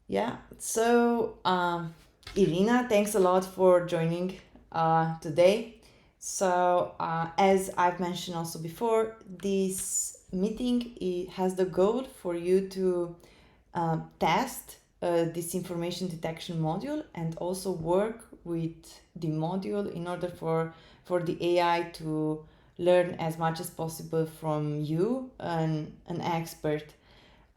Yeah. So, Irina, thanks a lot for joining today. So, as I've mentioned also before, this meeting has the goal for you to test this information detection module and also work with the module in order for the AI to learn as much as possible from you, an expert.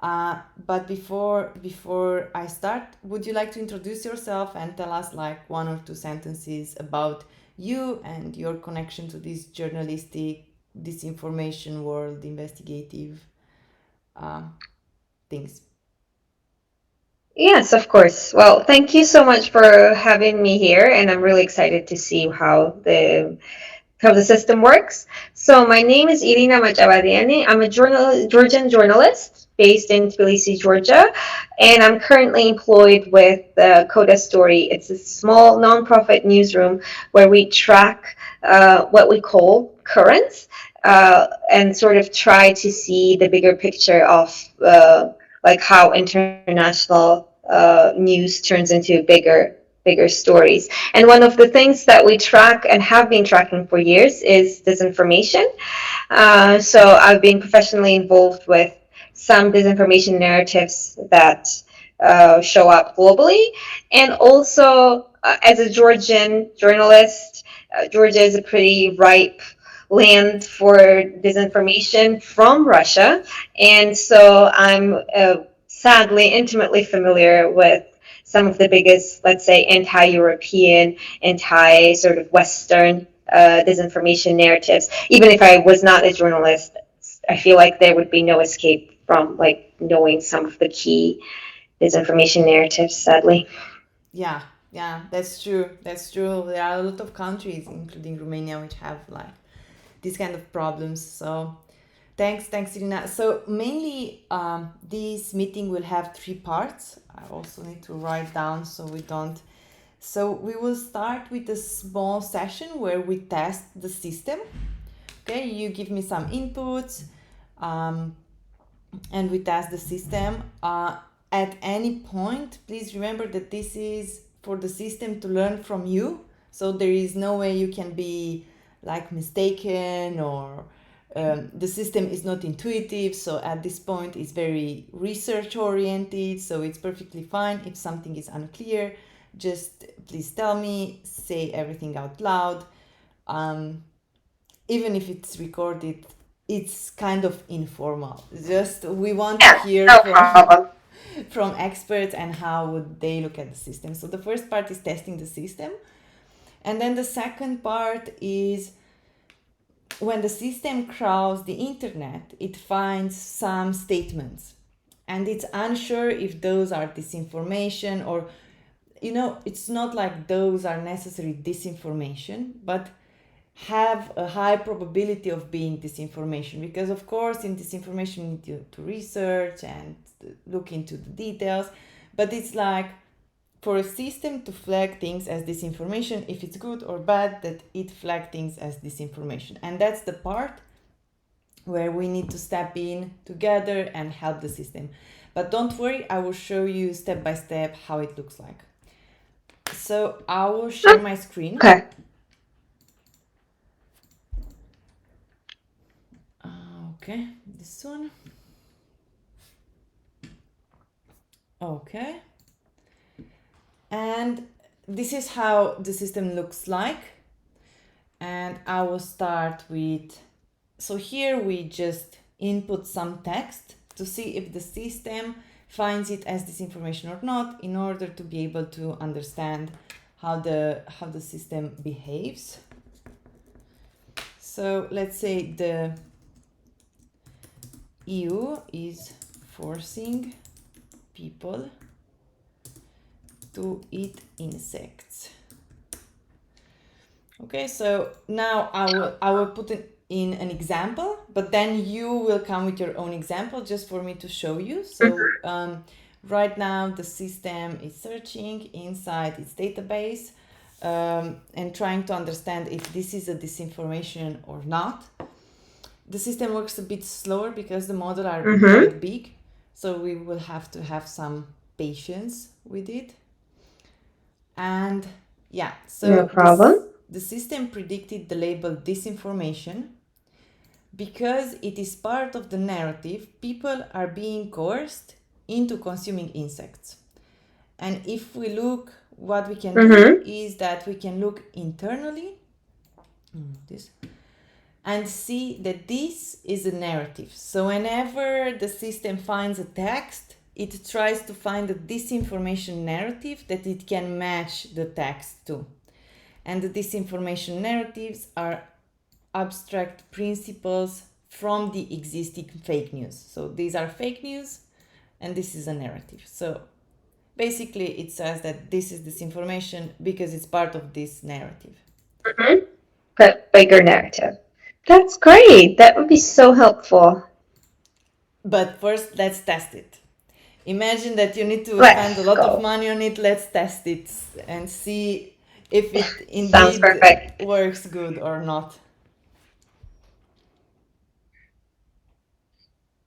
But before I start, would you like to introduce yourself and tell us like one or two sentences about you and your connection to this journalistic, disinformation world, investigative uh, things? Yes, of course. Well, thank you so much for having me here, and I'm really excited to see how the system works. So, my name is Irina Matchavariani. I'm a Georgian journalist based in Tbilisi, Georgia, and I'm currently employed with Coda Story. It's a small nonprofit newsroom where we track what we call currents and sort of try to see the bigger picture of like how international news turns into bigger stories. And one of the things that we track and have been tracking for years is disinformation. So I've been professionally involved with some disinformation narratives that show up globally. And also, as a Georgian journalist, Georgia is a pretty ripe land for disinformation from Russia. And so I'm sadly intimately familiar with some of the biggest, let's say, anti-European, anti-sort of Western disinformation narratives. Even if I was not a journalist, I feel like there would be no escape from like knowing some of the key disinformation narratives, sadly. Yeah, yeah, that's true. That's true. There are a lot of countries, including Romania, which have like these kind of problems. So thanks, Irina. So mainly, this meeting will have three parts. I also need to write down so we don't. So we will start with a small session where we test the system. Okay, you give me some inputs, um, and we test the system. At any point, please remember that this is for the system to learn from you. So there is no way you can be like mistaken or the system is not intuitive. So at this point, it's very research oriented. So it's perfectly fine if something is unclear. Just please tell me, say everything out loud. Um, Even if it's recorded, it's kind of informal. Just we want to Yeah, hear no from problem. from experts and how would they look at the system. So the first part is testing the system, and then the second part is when the system crawls the internet, it finds some statements and it's unsure if those are disinformation or it's not like those are necessary disinformation, but have a high probability of being disinformation, because of course in disinformation you need to research and look into the details, but it's like for a system to flag things as disinformation, if it's good or bad, that it flag things as disinformation. And that's the part where we need to step in together and help the system. But don't worry, I will show you step by step how it looks like. So I will share my screen. Okay. Okay, this one. Okay. And this is how the system looks like. And I will start with, so here we just input some text to see if the system finds it as disinformation or not, in order to be able to understand how the system behaves. So let's say the EU is forcing people to eat insects. Okay, so now I will put it in an example, but then you will come with your own example just for me to show you. So right now the system is searching inside its database, and trying to understand if this is a disinformation or not. The system works a bit slower because the model are Mm-hmm. quite big, so we will have to have some patience with it. And yeah, No so problem. the system predicted the label disinformation because it is part of the narrative. People are being coerced into consuming insects. And if we look, what we can do is that we can look internally and see that this is a narrative. So whenever the system finds a text, it tries to find a disinformation narrative that it can match the text to. And the disinformation narratives are abstract principles from the existing fake news. So these are fake news and this is a narrative. So basically it says that this is disinformation because it's part of this narrative. But bigger narrative. That's great. That would be so helpful. But first, let's test it. Imagine that you need to spend a Let's lot of go. money on it. Let's test it and see if it Sounds indeed perfect. works good or not.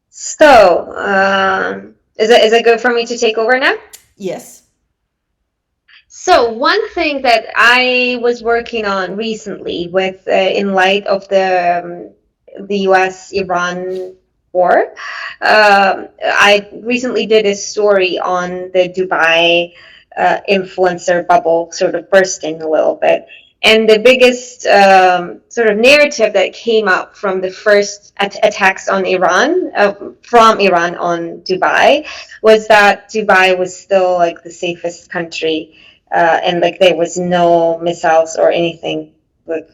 So, is it good for me to take over now? Yes. So one thing that I was working on recently, with in light of the U.S.-Iran war, I recently did a story on the Dubai influencer bubble sort of bursting a little bit. And the biggest sort of narrative that came up from the first attacks on Iran, from Iran on Dubai, was that Dubai was still like the safest country, and like there was no missiles or anything like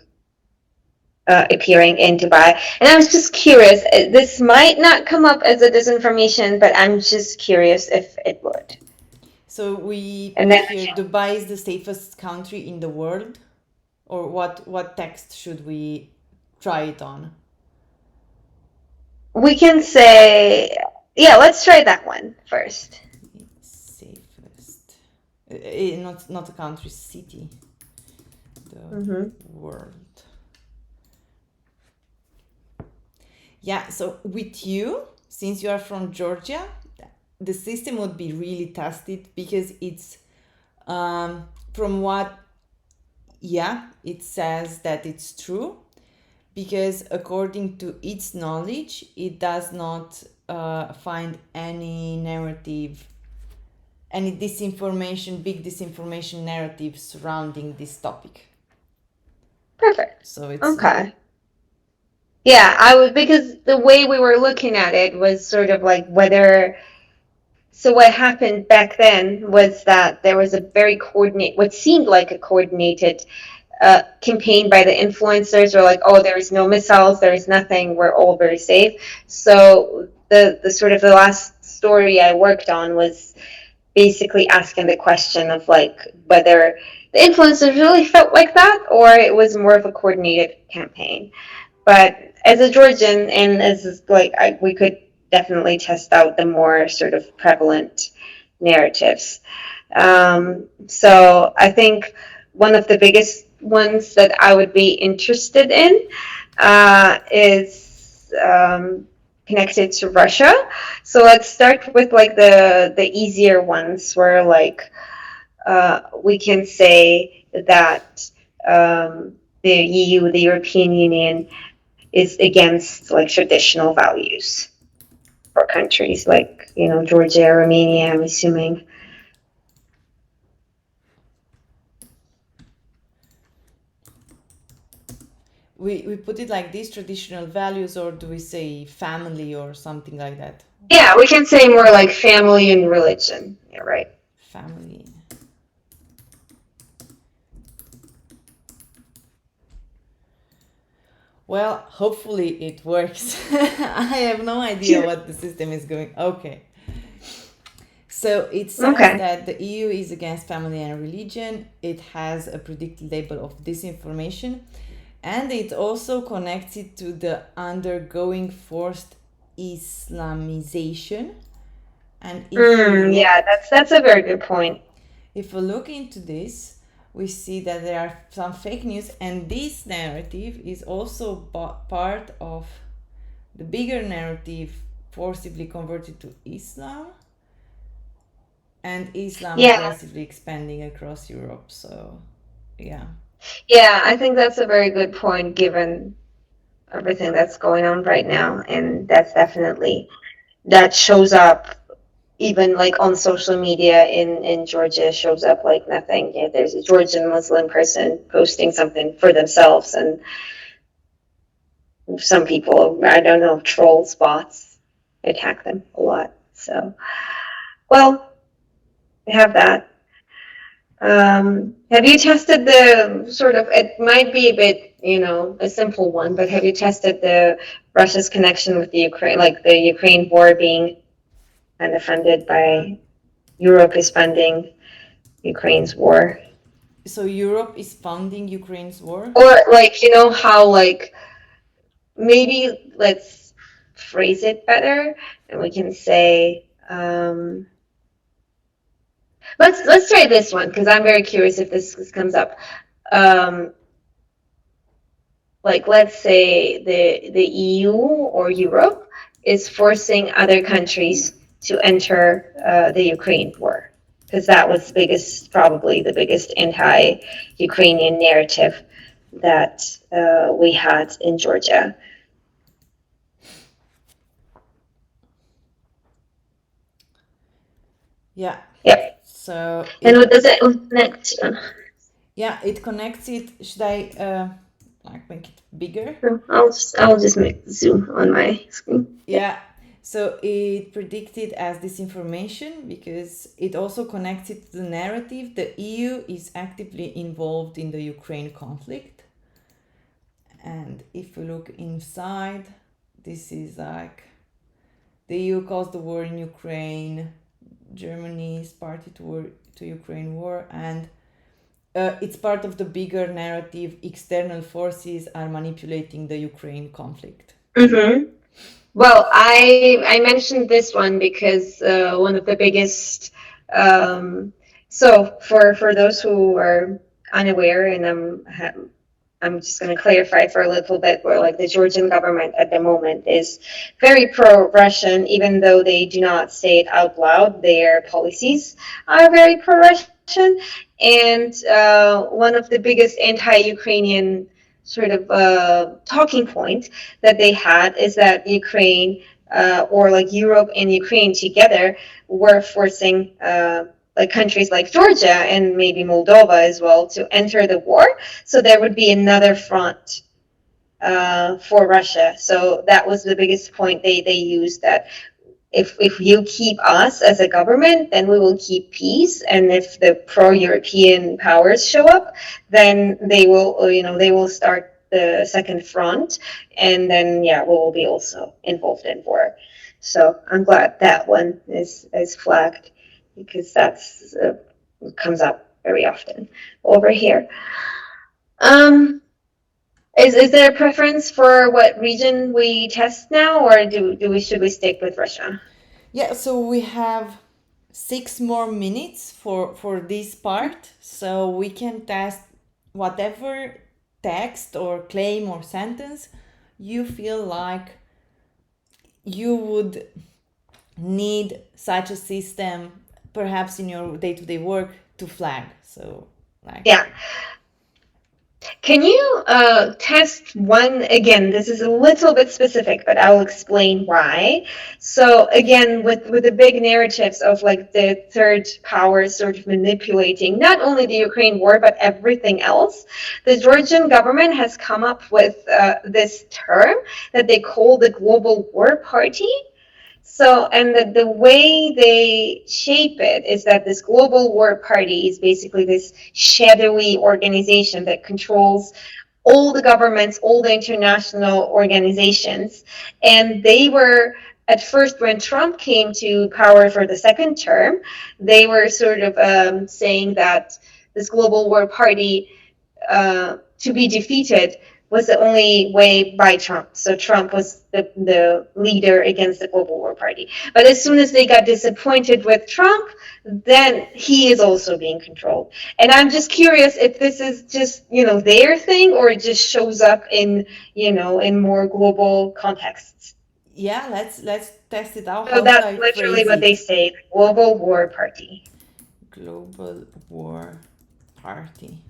appearing in Dubai. And I was just curious. This might not come up as a disinformation, but I'm just curious if it would. So we And put then here Dubai is the safest country in the world, or what text should we try it on? we can say, yeah, let's try that one first. Safest, not a country, city, the world. Yeah, so with you, since you are from Georgia, the system would be really tested because it's from what, yeah, it says that it's true, because according to its knowledge, it does not find any narrative, any disinformation, big disinformation narrative surrounding this topic. Perfect. So it's Okay. Yeah, I would, because the way we were looking at it was sort of like whether. So what happened back then was that there was a very what seemed like a coordinated campaign by the influencers. Were like, oh, there is no missiles, there is nothing, we're all very safe. So the sort of the last story I worked on was basically asking the question of like whether the influencers really felt like that or it was more of a coordinated campaign. But as a Georgian, and as like we could definitely test out the more sort of prevalent narratives. So I think one of the biggest ones that I would be interested in is connected to Russia. So let's start with like the easier ones, where like we can say that the EU, the European Union, is against like traditional values for countries like, Georgia, Romania, I'm assuming. we put it like these traditional values, or do we say family or something like that? Yeah, we can say more like family and religion. Yeah, right. Family. Well, hopefully it works. I have no idea what the system is going. Okay. So it says that the EU is against family and religion. It has a predicted label of disinformation, and it also connects it to the undergoing forced Islamization. And yeah, that's a very good point. If we look into this, we see that there are some fake news, and this narrative is also part of the bigger narrative forcibly converted to Islam. and Islam Yeah, aggressively expanding across Europe. So, yeah. yeah, I think that's a very good point given everything that's going on right now, and that's definitely that shows up even like on social media in Georgia shows up like nothing. Yeah, there's a Georgian Muslim person posting something for themselves, and some people, I don't know, troll spots attack them a lot. So, well, we have that. Have you tested the sort of, it might be a bit, a simple one, but have you tested the Russia's connection with the Ukraine, like the Ukraine war being kind of funded by Europe is funding Ukraine's war? So Europe is funding Ukraine's war. Or like, how like maybe let's phrase it better and we can say, let's try this one because I'm very curious if this comes up. Um, like let's say the EU or Europe is forcing other countries to enter the Ukraine war because that was probably the biggest anti-Ukrainian narrative that we had in Georgia. Yeah. Yep. So And it what does it connect? yeah, it connects it. Should I like make it bigger? I'll just make zoom on my screen. Yeah. Yeah. So it predicted as disinformation because it also connects it to the narrative the EU is actively involved in the Ukraine conflict. And if we look inside, this is like the EU caused the war in Ukraine, Germany is party to Ukraine war, and it's part of the bigger narrative external forces are manipulating the Ukraine conflict. Mm-hmm. Well, I mentioned this one because one of the biggest. So for those who are unaware, and I'm just going to clarify for a little bit, where like the Georgian government at the moment is very pro-Russian, even though they do not say it out loud. Their policies are very pro-Russian, and one of the biggest anti-Ukrainian sort of talking point that they had is that Ukraine or like Europe and Ukraine together were forcing like countries like Georgia and maybe Moldova as well to enter the war. So there would be another front for Russia. So that was the biggest point they used, that if you keep us as a government, then we will keep peace. And if the pro-European powers show up, then they will start the second front, and then yeah, we will be also involved in war. So I'm glad that one is flagged because that's comes up very often over here. Um, is there a preference for what region we test now, or do we should we stick with Russia? Yeah, so we have 6 more minutes for this part, so we can test whatever text or claim or sentence you feel like you would need such a system perhaps in your day-to-day work to flag. So like Yeah. Can you test one again? This is a little bit specific, but I'll explain why. So again, with the big narratives of like the third power sort of manipulating not only the Ukraine war but everything else, the Georgian government has come up with this term that they call the Global War Party. So, and the way they shape it is that this Global War Party is basically this shadowy organization that controls all the governments, all the international organizations. And they were, at first, when Trump came to power for the second term, they were sort of saying that this Global War Party to be defeated was the only way by Trump. So Trump was the leader against the Global War Party. But as soon as they got disappointed with Trump, then he is also being controlled. And I'm just curious if this is just, their thing, or it just shows up in more global contexts. Yeah, let's test it out. So How do that's I literally phrase what they it? say, the global war party. Global war party.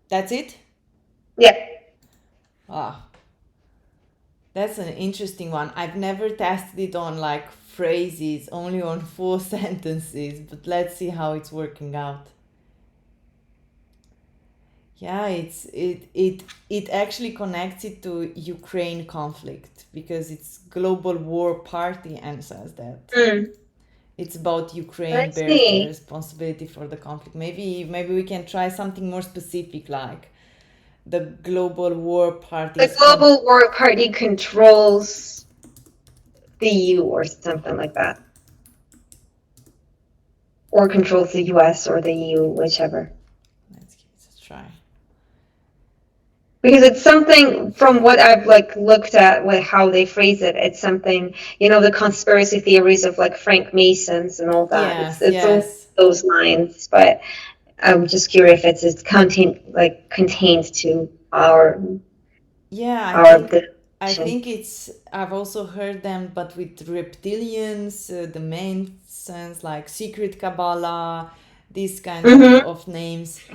That's it? Yeah. Ah, that's an interesting one. I've never tested it on like phrases, only on full sentences, but let's see how it's working out. Yeah, it actually connects it to Ukraine conflict because it's global war party and says that Mm, it's about Ukraine let's bears the see. responsibility for the conflict. Maybe we can try something more specific like the global war The parties global war party controls the EU or something like that. Or controls the US or the EU, whichever. Let's give it a try. Because it's something from what I've like looked at with how they phrase it, it's something, the conspiracy theories of like Frank Masons and all that. It's Yes, it's all yes. those lines, but I'm just curious if it's contained to Yeah, our I definition. think it's I've also heard them but with reptilians, the main sense like secret Kabbalah, these kind Mm-hmm. of names.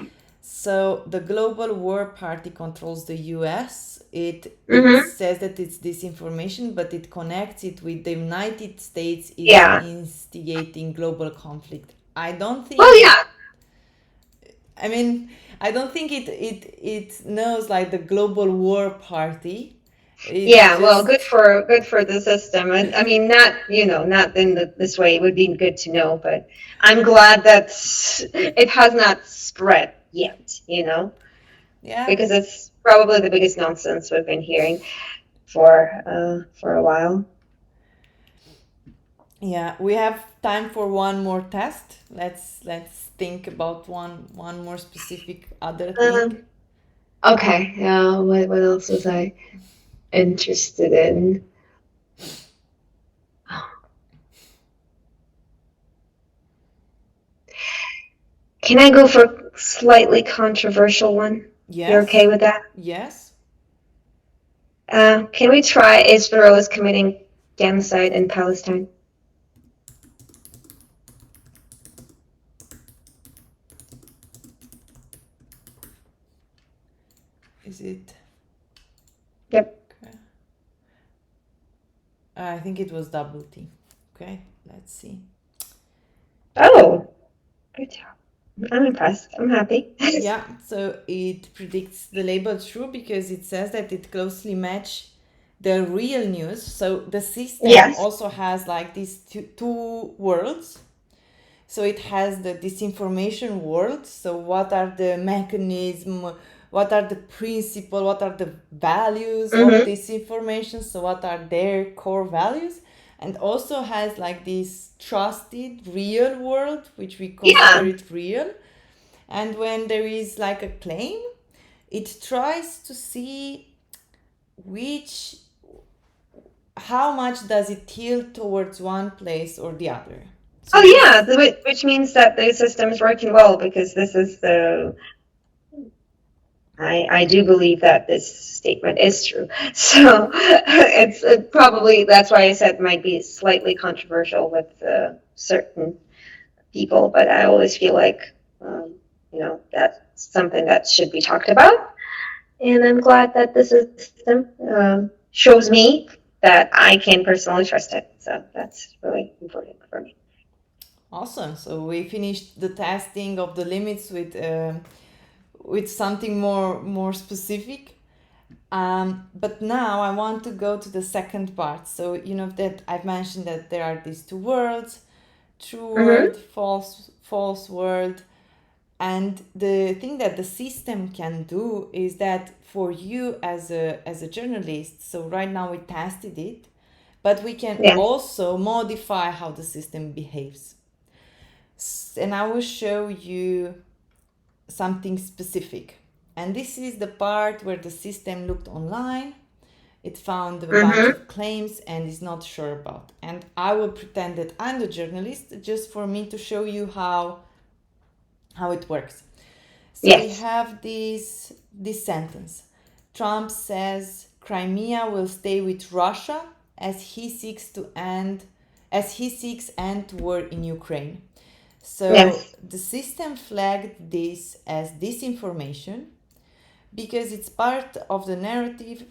So the global war party controls the US. It Mm-hmm. says that it's disinformation, but it connects it with the United States is Yeah. instigating global conflict. I don't Well, think it yeah. I mean, I don't think it knows like the global war party. It's Yeah, well, good just for good for the system. And I mean, not in this way. It would be good to know, but I'm glad that it has not spread yet, yeah. because it's probably the biggest nonsense we've been hearing for a while. Yeah, we have time for one more test. Let's think about one more specific other thing. Um, okay, what else was I interested in? Can I go for a slightly controversial one? You're okay Yes. with that? Yes. Can we try Israel is committing genocide in Palestine? Is it Yep. okay? I think it was double T. Okay, let's see. Oh, good job. I'm impressed. I'm happy. Yeah, so it predicts the label true because it says that it closely match the real news. So the system Yes. also has like these two worlds. So it has the disinformation world. So what are the mechanism? What are the principle? What are the values of Mm-hmm. disinformation? So what are their core values? And also has like this trusted real world, which we consider Yeah. it real. And when there is like a claim, it tries to see which how much does it tilt towards one place or the other. So Oh, yeah. this Which means that the system is working well because this is the. I do believe that this statement is true. So it's probably that's why I said it might be slightly controversial with certain people, but I always feel like that's something that should be talked about. And I'm glad that the system shows me that I can personally trust it. So that's really important for me. awesome. So we finished the testing of the limits with something more specific. But now I want to go to the second part. So you know that I've mentioned that there are these two worlds, true Mm-hmm. world, false world. And the thing that the system can do is that for you as a journalist, so right now we tested it, but we can Yes. also modify how the system behaves. And I will show you something specific. And this is the part where the system looked online, it found a bunch Mm-hmm. of claims and is not sure about. And I will pretend that I'm the journalist just for me to show you how it works. So we Yes. have this sentence. Trump says Crimea will stay with Russia as he seeks end war in Ukraine. So Yes. the system flagged this as disinformation because it's part of the narrative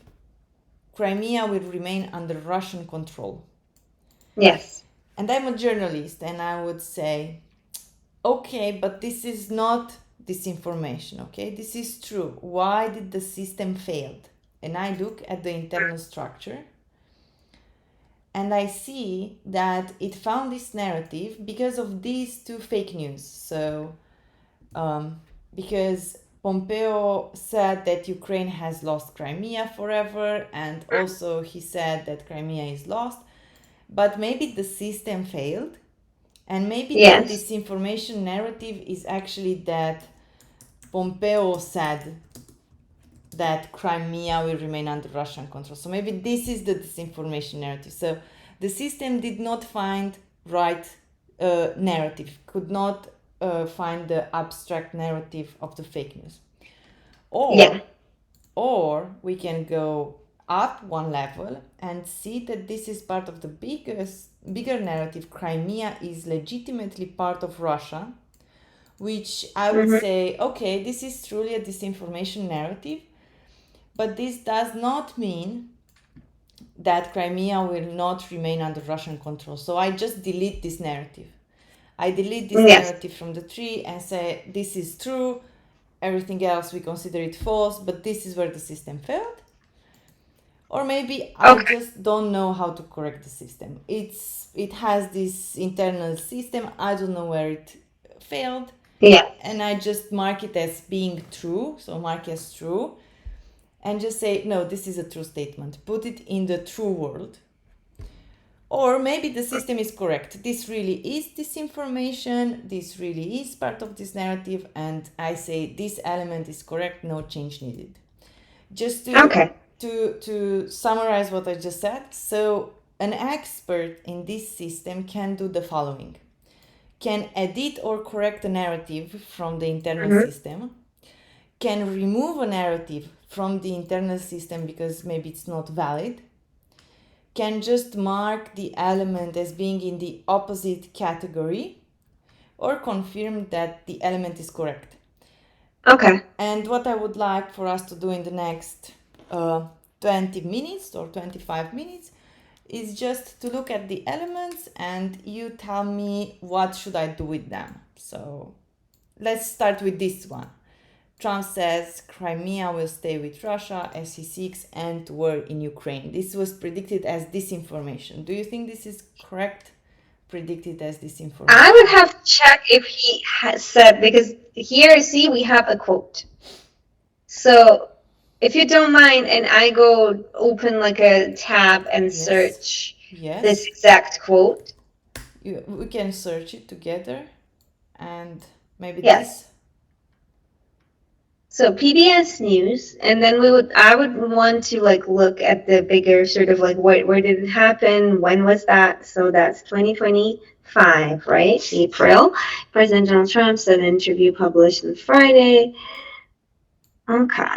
Crimea will remain under Russian control. Yes. And I'm a journalist, and I would say, okay, but this is not disinformation, okay? This is true. Why did the system fail? And I look at the internal structure and I see that it found this narrative because of these two fake news. So, because Pompeo said that Ukraine has lost Crimea forever, and also he said that Crimea is lost, but maybe the system failed, and maybe the Yes. disinformation narrative is actually that Pompeo said that Crimea will remain under Russian control. So maybe this is the disinformation narrative. So the system did not find right narrative, could not find the abstract narrative of the fake news. Yeah. Or we can go up one level and see that this is part of the bigger narrative. Crimea is legitimately part of Russia, which I would Mm-hmm. say, okay, this is truly a disinformation narrative, but this does not mean that Crimea will not remain under Russian control. So I just delete this narrative. I delete this Yes. narrative from the tree and say, this is true, everything else we consider it false, but this is where the system failed. Or maybe I Okay. just don't know how to correct the system. It has this internal system, I don't know where it failed, Yeah. and I just mark it as being true, so mark as true, and just say, no, this is a true statement. Put it in the true world. Or maybe the system is correct. This really is disinformation. This really is part of this narrative. And I say this element is correct, no change needed. Just Okay. to summarize what I just said. So an expert in this system can do the following. Can edit or correct a narrative from the internal Mm-hmm. system, can remove a narrative from the internal system because maybe it's not valid, can just mark the element as being in the opposite category, or confirm that the element is correct. Okay. And what I would like for us to do in the next 20 minutes or 25 minutes is just to look at the elements and you tell me what should I do with them. So let's start with this one. Trump says Crimea will stay with Russia as he seeks end war in Ukraine. This was predicted as disinformation. Do you think this is correct? Predicted as I would disinformation. have to check if he has said, because here, see, we have a quote. So if you don't mind, and I go open like a tab and Yes. search this Yes. exact quote. We can search it together and maybe Yes. this. So PBS News, and then I would want to like look at the bigger sort of like where did it happen? When was that? So that's 2025, right? April. President Donald Trump said an interview published on Friday. Okay.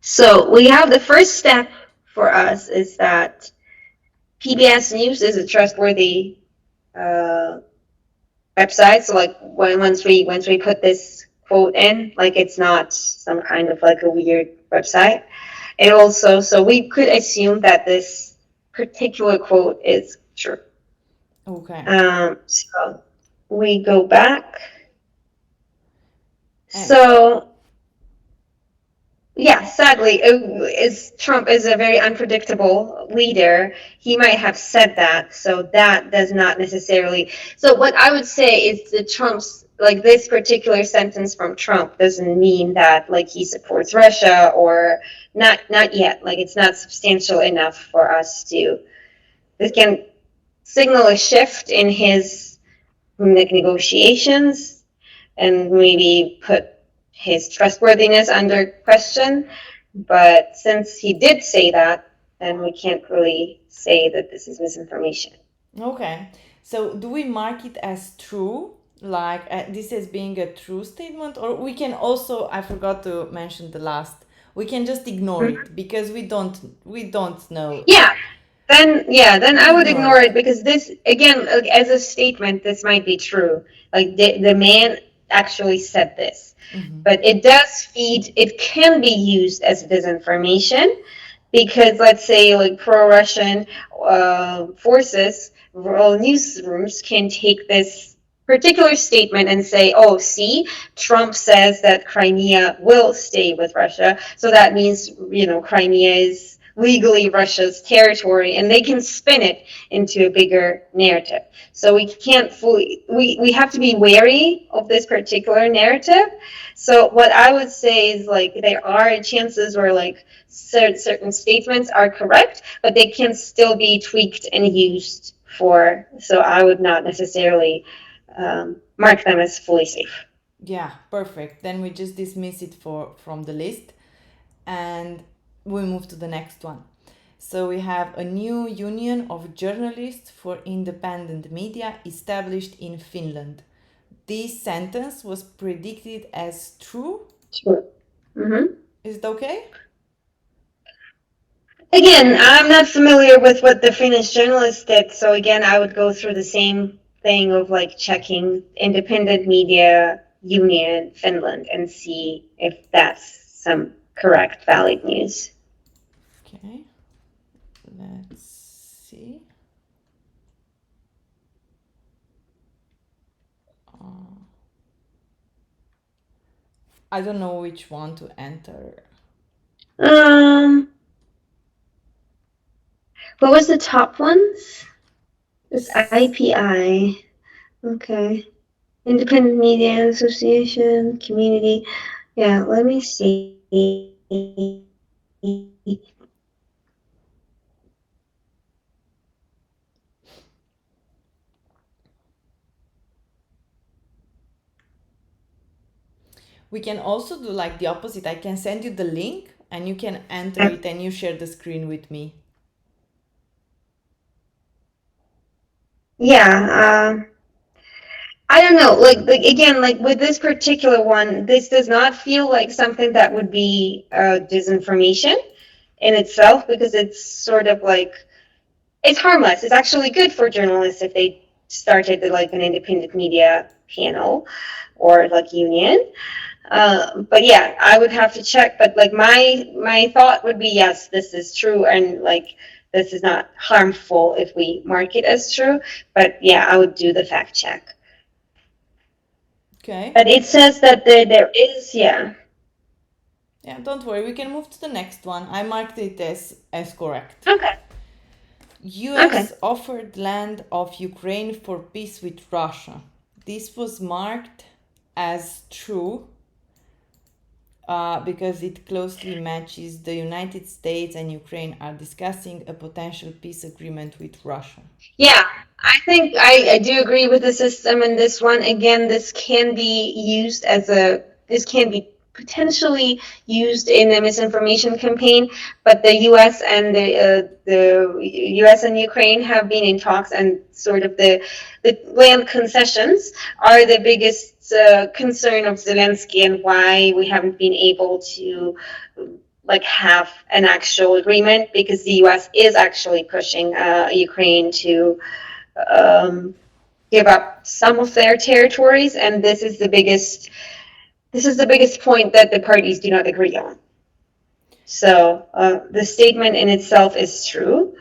So we have the first step for us is that PBS News is a trustworthy website. So like once we put this quote in, like it's not some kind of like a weird website. It also, so we could assume that this particular quote is true. Okay. So we go back. And So yeah, sadly, Trump is a very unpredictable leader. He might have said that, so that does not necessarily. So what I would say is that Trump's like this particular sentence from Trump doesn't mean that like he supports Russia or not yet. Like it's not substantial enough for us to. This can signal a shift in his like negotiations and maybe put his trustworthiness under question. But since he did say that, then we can't really say that this is misinformation. okay. So do we mark it as true? Like this as being a true statement, or we can also, I forgot to mention the last, we can just ignore Mhm. it because we don't know. Yeah, then I would Ignore ignore it. it because this again, like, as a statement, this might be true. Like the man actually said this, Mm-hmm. but it does feed. It can be used as disinformation because let's say like pro-Russian forces, or newsrooms can take this particular statement and say, "Oh, see, Trump says that Crimea will stay with Russia, so that means Crimea is legally Russia's territory," and they can spin it into a bigger narrative. So we can't fully we have to be wary of this particular narrative. So what I would say is like there are chances where like certain statements are correct, but they can still be tweaked and used for. So I would not necessarily mark them as fully safe. Yeah, perfect. Then we just dismiss it from the list and we move to the next one. So we have a new union of journalists for independent media established in Finland. This sentence was predicted as true. Sure. Mm-hmm. Is it okay? Again, I'm not familiar with what the Finnish journalists did, so again, I would go through the same thing of like checking independent media union Finland and see if that's some correct, valid news. Okay, let's see. Uh, I don't know which one to enter. Um, what was the top ones? It's IPI. Okay. Independent Media Association, community. Yeah, let me see. We can also do like the opposite. I can send you the link and you can enter it and you share the screen with me. Yeah, I don't know. Like again, like with this particular one, this does not feel like something that would be disinformation in itself because it's sort of like it's harmless. It's actually good for journalists if they started like an independent media panel or like union. But yeah, I would have to check. But like my thought would be yes, this is true, and like this is not harmful if we mark it as true. But yeah, I would do the fact check. Okay. But it says that there is, yeah. Yeah, don't worry. We can move to the next one. I marked it as correct. Okay. Okay. US offered land of Ukraine for peace with Russia. This was marked as true because it closely matches the United States and Ukraine are discussing a potential peace agreement with Russia. Yeah, I think I do agree with the system in this one. Again, this can be potentially used in a misinformation campaign, but the U.S. and the U.S. and Ukraine have been in talks, and sort of the land concessions are the biggest concern of Zelensky and why we haven't been able to like have an actual agreement because the U.S. is actually pushing Ukraine to um, give up some of their territories, and this is the biggest point that the parties do not agree on. So the statement in itself is true,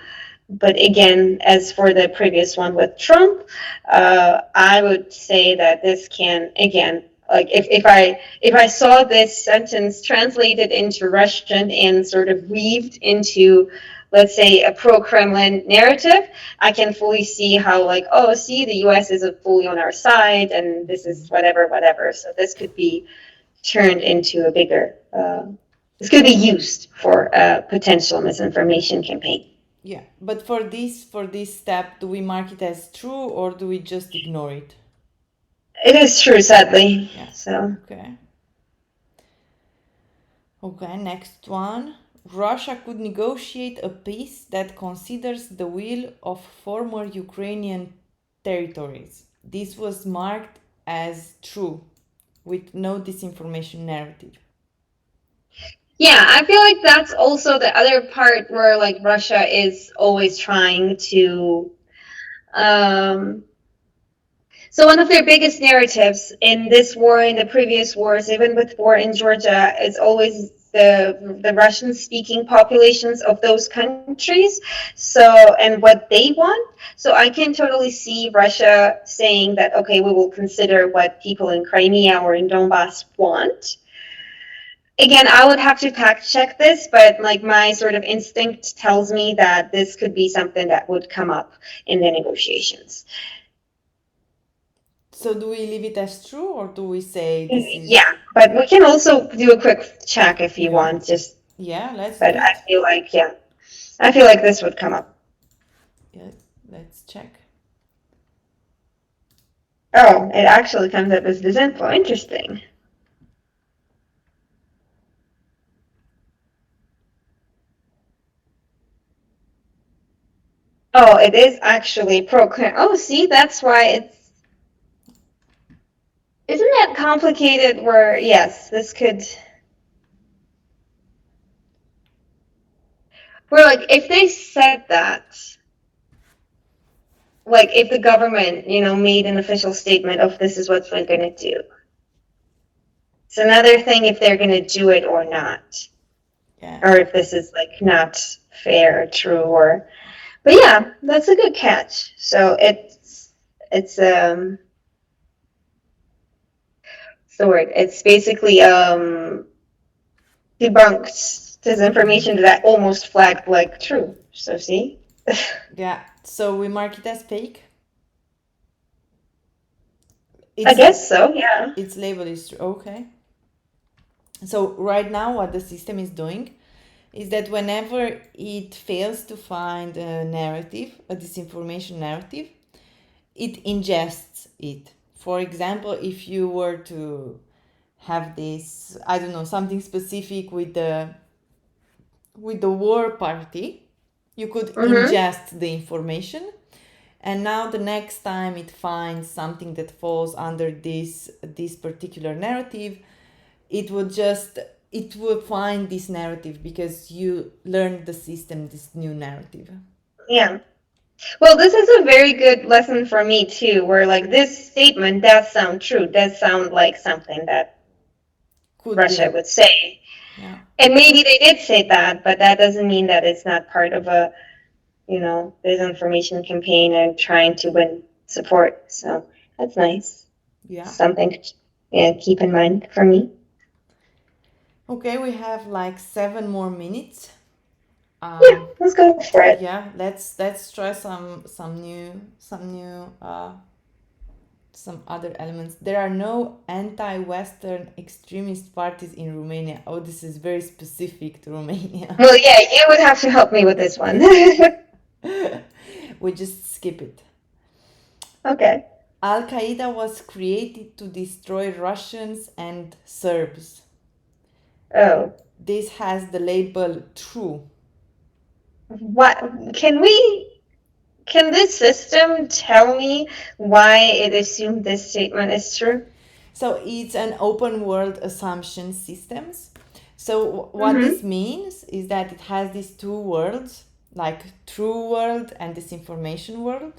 but again, as for the previous one with Trump, I would say that this can again, like if I saw this sentence translated into Russian and sort of weaved into, let's say, a pro-Kremlin narrative, I can fully see how like, oh, see, the U.S. is fully on our side, and this is whatever, whatever. So this could be turned into a bigger. This could be used for a potential misinformation campaign. Yeah, but for this step, do we mark it as true or do we just ignore it? It is true, sadly. Yeah. So, Okay. Okay, next one. Russia could negotiate a peace that considers the will of former Ukrainian territories. This was marked as true, with no disinformation narrative. Yeah, I feel like that's also the other part where like Russia is always trying to um so one of their biggest narratives in this war, in the previous wars, even with war in Georgia, is always the Russian speaking populations of those countries. So and what they want. So I can totally see Russia saying that okay, we will consider what people in Crimea or in Donbass want. Again, I would have to fact check this, but like my sort of instinct tells me that this could be something that would come up in the negotiations. So do we leave it as true, or do we say this Yeah, is? but we can also do a quick check if you Yeah, want, just yeah, let's do but I it. feel like yeah. I feel like this would come up. Yeah, let's check. Oh, it actually comes up as disinfo. Interesting. Oh, it is actually proclaim. Oh, see, that's why it's isn't that complicated where yes, this could where like if they said that like if the government, made an official statement of this is what we're gonna do. It's another thing if they're gonna do it or not. Yeah, Or if this is like not fair or true or but yeah, that's a good catch. So it's what's the word? It's basically debunked this information that I almost flagged like true. So see? yeah. So we mark it as fake. I It's guess so, yeah. its label is true. Okay. So right now, what the system is doing is that whenever it fails to find a narrative, a disinformation narrative, it ingests it. For example, if you were to have this, I don't know, something specific with the war party, you could Mm-hmm. ingest the information, and now the next time it finds something that falls under this particular narrative, it would just it will find this narrative because you learned the system this new narrative. Yeah. Well, this is a very good lesson for me too, where like this statement does sound true, does sound like something that Could Russia be. would say. Yeah. And maybe they did say that, but that doesn't mean that it's not part of a, disinformation campaign and trying to win support. So that's nice. Yeah. Something to keep in mind for me. Okay, we have like 7 more minutes. Yeah, um let's go for it. yeah, let's try some new some other elements. There are no anti-Western extremist parties in Romania. Oh, this is very specific to Romania. Well, yeah, you would have to help me with this one. We just skip it. Okay. Al Qaeda was created to destroy Russians and Serbs. Oh, This has the label true. what can this system tell me why it assumed this statement is true? So it's an open world assumption systems. So what Mm-hmm. this means is that it has these two worlds, like true world and disinformation world.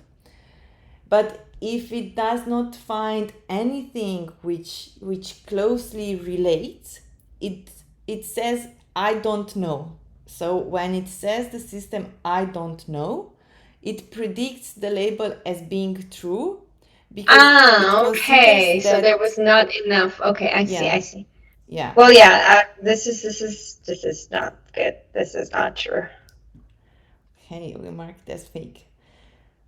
But if it does not find anything which closely relates, it it says I don't know. So when it says the system I don't know, it predicts the label as being true because it Ah, considers okay. So there that. was not enough. Okay, I see. Yeah, I see. yeah. Well, yeah. This is not good. This is not true. Okay, we mark it as fake.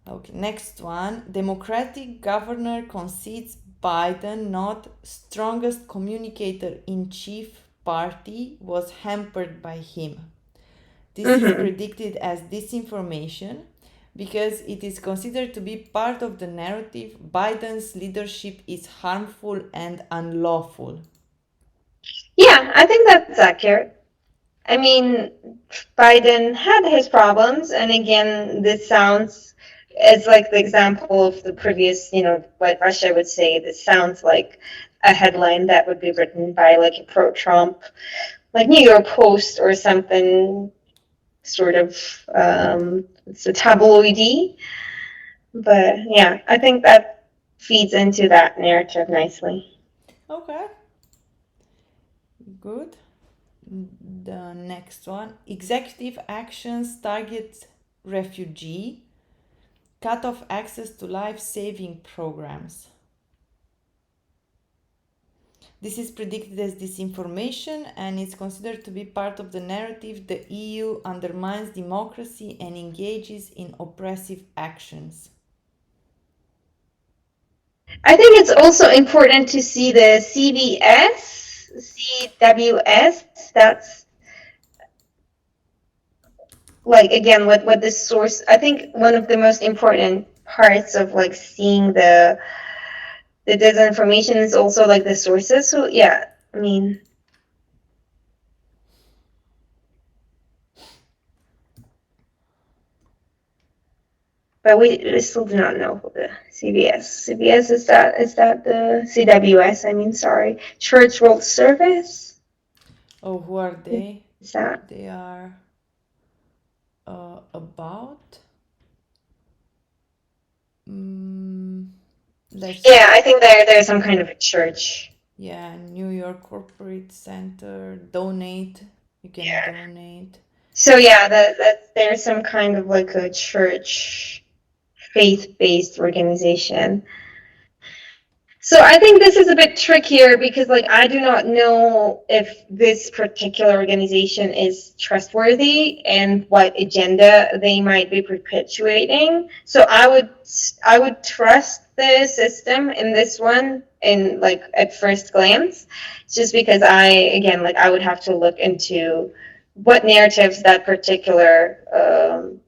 Okay, next one. Democratic governor concedes Biden not strongest communicator in chief party was hampered by him. This is Mm-hmm. predicted as disinformation because it is considered to be part of the narrative Biden's leadership is harmful and unlawful. Yeah, I think that's accurate. I mean, Biden had his problems, and again, this sounds it's like the example of the previous, what Russia would say. This sounds like a headline that would be written by like a pro-Trump like New York Post or something sort of it's a tabloidy. But yeah, I think that feeds into that narrative nicely. Okay, good. The next one, executive actions target refugee, cut off access to life-saving programs. This is predicted as disinformation and is considered to be part of the narrative the EU undermines democracy and engages in oppressive actions. I think it's also important to see the CWS. That's like again what the source. I think one of the most important parts of like seeing the disinformation is also like the sources. So yeah, I mean, but we still do not know who the CBS. CBS is that the CWS? I mean, sorry, Church World Service. Oh, who are they? Is that? They are about. Mm, let's. Yeah, I think there's some kind of a church. Yeah, New York Corporate Center. Donate. You can Yeah. donate. So yeah, that there's some kind of like a church faith-based organization. So I think this is a bit trickier because like I do not know if this particular organization is trustworthy and what agenda they might be perpetuating. So I would trust the system in this one in like at first glance, just because I would have to look into what narratives that particular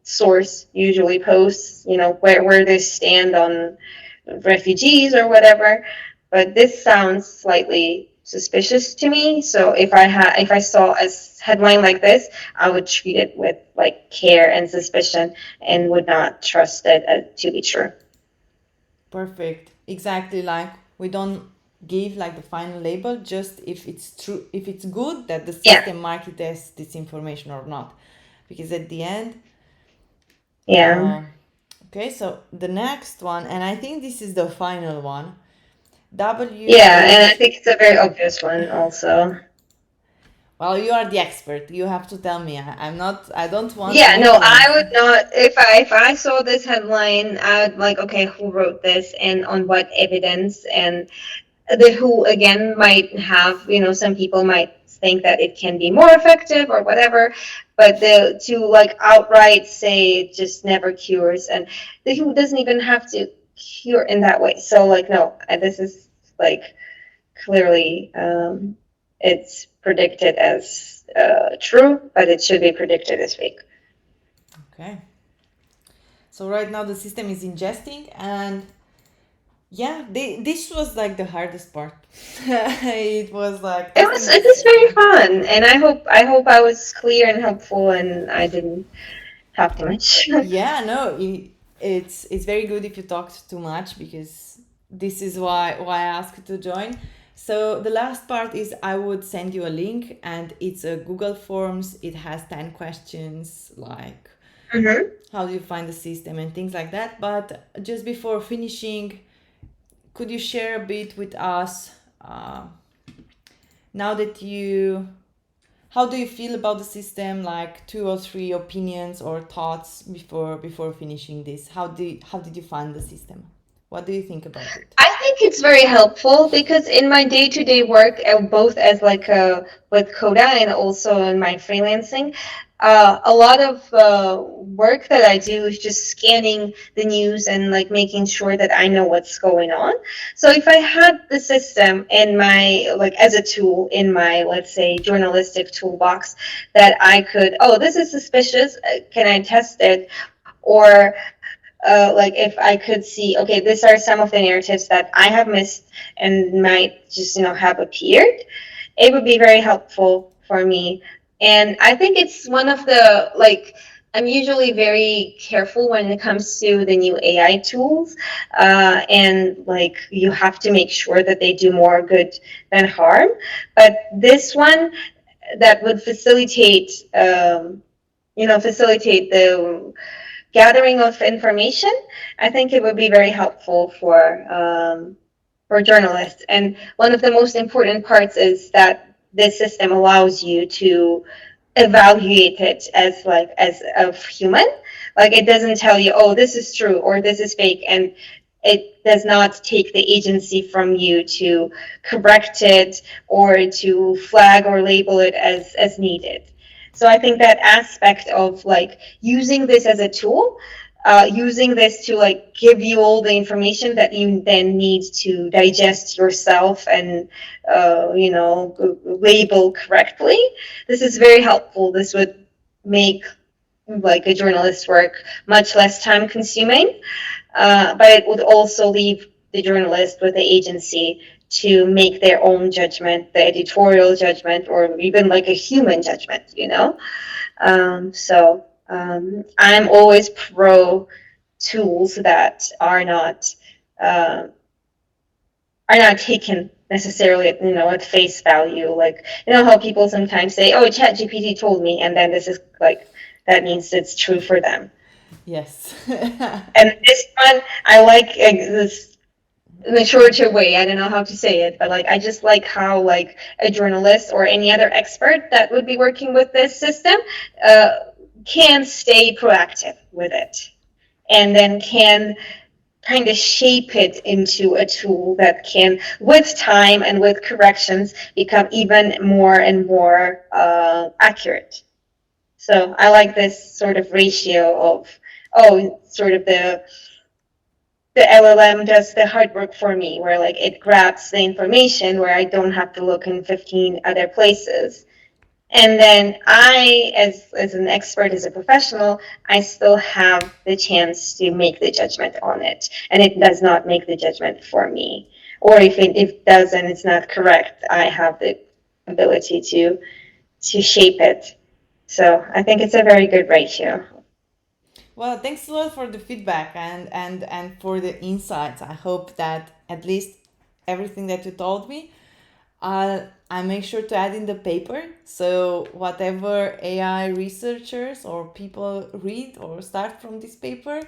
source usually posts, where they stand on refugees or whatever. But this sounds slightly suspicious to me. So if I saw a headline like this, I would treat it with like care and suspicion and would not trust it to be true. Perfect. Exactly, like we don't give like the final label, just if it's true, if it's good that the Yeah, system mark it as disinformation or not. Because at the end, yeah, okay, so the next one, and I think this is the final one. yeah. And I WH. think it's a very obvious one also. Well, you are the expert. You have to tell me. I'm not. I don't want to Yeah, no, I influence. would not. If I saw this headline, I would like, okay, who wrote this and on what evidence, and the who again might have, some people might think that it can be more effective or whatever, but the to like outright say it just never cures, and the who doesn't even have to cure in that way. So like no, this is like clearly it's predicted as true, but it should be predicted as fake. Okay. So right now the system is ingesting, and yeah, this was like the hardest part. It was like It was testing the it was very system. fun, and I hope I was clear and helpful, and I didn't talk too much. Yeah, no, it's very good if you talked too much, because this is why I asked you to join. So the last part is I would send you a link, and it's a Google Forms. It has 10 questions like Hmm. how do you find the system and things like that. But just before finishing, could you share a bit with us, now that you, how do you feel about the system, like two or three opinions or thoughts before finishing this? How did you find the system? What do you think about it? I think it's very helpful because in my day-to-day work, both as like with Coda and also in my freelancing, a lot of work that I do is just scanning the news and like making sure that I know what's going on. So if I had the system in my like as a tool in my, let's say, journalistic toolbox, that I could, oh, this is suspicious, can I test it? Or like if I could see, okay, these are some of the narratives that I have missed and might just, have appeared, it would be very helpful for me. And I think it's one of the, like, I'm usually very careful when it comes to the new AI tools. And like, you have to make sure that they do more good than harm. But this one, that would facilitate, facilitate the gathering of information, I think it would be very helpful for journalists. And one of the most important parts is that this system allows you to evaluate it as like as a human. Like it doesn't tell you, oh, this is true or this is fake, and it does not take the agency from you to correct it or to flag or label it as needed. So I think that aspect of like using this as a tool, using this to like give you all the information that you then need to digest yourself and label correctly. This is very helpful. This would make like a journalist's work much less time consuming, but it would also leave the journalist with the agency to make their own judgment, the editorial judgment, or even like a human judgment. I'm always pro tools that uh, are not taken necessarily at face value. Like how people sometimes say, "Oh, ChatGPT told me," and then this is like that means it's true for them. Yes. And this one, I like this in a shorter way. I don't know how to say it, but like I just like how like a journalist or any other expert that would be working with this system uh, can stay proactive with it, and then can kind of shape it into a tool that can, with time and with corrections, become even more and more accurate. So I like this sort of ratio of, oh, sort of the LLM does the hard work for me, where like it grabs the information where I don't have to look in 15 other places. And then I, as an expert, as a professional, I still have the chance to make the judgment on it. And it does not make the judgment for me. Or if it does and it's not correct, I have the ability to shape it. So I think it's a very good ratio. Well, thanks a lot for the feedback and for the insights. I hope that at least everything that you told me, I make sure to add in the paper. So whatever AI researchers or people read or start from this paper,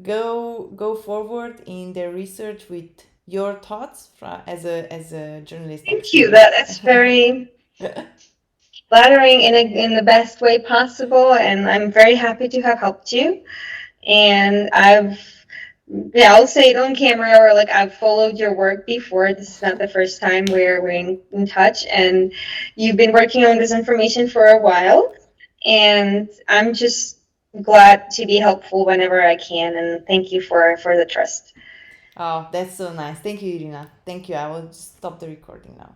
go forward in their research with your thoughts as a journalist Thank you. experience. That's very flattering in the best way possible, and I'm very happy to have helped you. And I'll say it on camera, or like I've followed your work before. This is not the first time we're in touch, and you've been working on this information for a while, and I'm just glad to be helpful whenever I can, and thank you for the trust. Oh, that's so nice. Thank you, Irina. Thank you. I will just stop the recording now.